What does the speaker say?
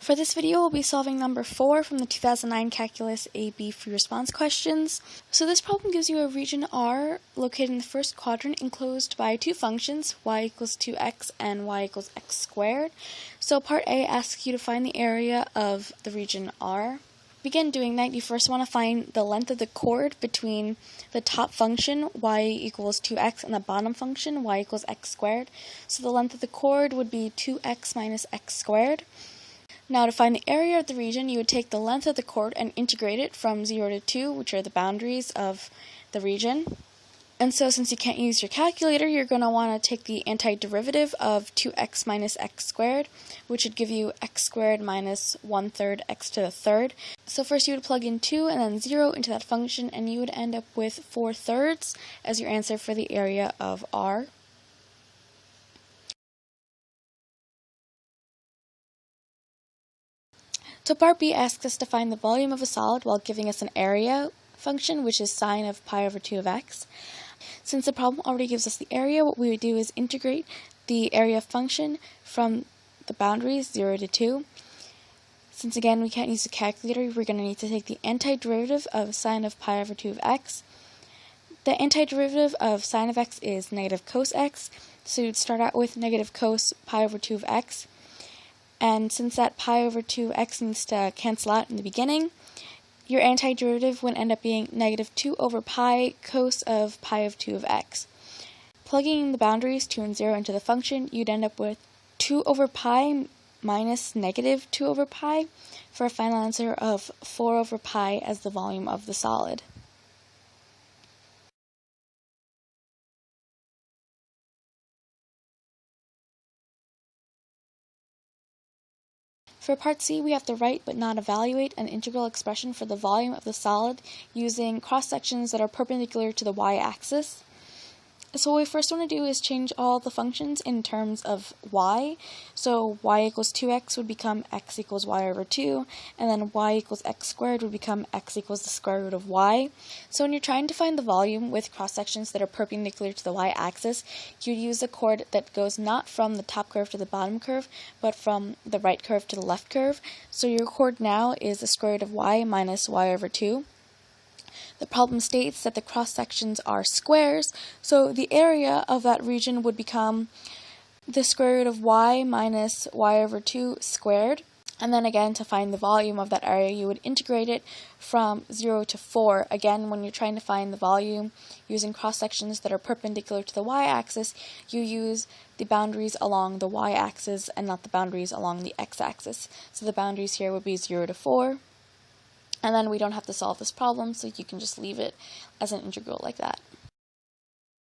For this video, we'll be solving number 4 from the 2009 Calculus AB free response questions. So this problem gives you a region R located in the first quadrant enclosed by two functions, y equals 2x and y equals x squared. So part A asks you to find the area of the region R. Begin doing that, you first want to find the length of the chord between the top function, y equals 2x, and the bottom function, y equals x squared. So the length of the chord would be 2x minus x squared. Now to find the area of the region, you would take the length of the chord and integrate it from 0 to 2, which are the boundaries of the region. And so since you can't use your calculator, you're going to want to take the antiderivative of 2x minus x squared, which would give you x squared minus 1/3 x to the third. So first you would plug in 2 and then 0 into that function, and you would end up with 4/3 as your answer for the area of R. So part B asks us to find the volume of a solid while giving us an area function, which is sine of pi over 2 of x. Since the problem already gives us the area, what we would do is integrate the area function from the boundaries 0 to 2. Since again we can't use the calculator, we're going to need to take the antiderivative of sine of pi over 2 of x. The antiderivative of sine of x is negative cos x, so you'd start out with negative cos pi over 2 of x. And since that pi over 2x needs to cancel out in the beginning, your antiderivative would end up being negative 2 over pi cos of pi of 2 of x. Plugging in the boundaries 2 and 0 into the function, you'd end up with 2 over pi minus negative 2 over pi for a final answer of 4 over pi as the volume of the solid. For part C, we have to write but not evaluate an integral expression for the volume of the solid using cross-sections that are perpendicular to the y-axis. So what we first want to do is change all the functions in terms of y. So y equals 2x would become x equals y over 2, and then y equals x squared would become x equals the square root of y. So when you're trying to find the volume with cross-sections that are perpendicular to the y-axis, you'd use a chord that goes not from the top curve to the bottom curve, but from the right curve to the left curve. So your chord now is the square root of y minus y over 2. The problem states that the cross-sections are squares, so the area of that region would become the square root of y minus y over 2 squared. And then again, to find the volume of that area, you would integrate it from 0 to 4. Again, when you're trying to find the volume using cross-sections that are perpendicular to the y-axis, you use the boundaries along the y-axis and not the boundaries along the x-axis. So the boundaries here would be 0 to 4. And then we don't have to solve this problem, so you can just leave it as an integral like that.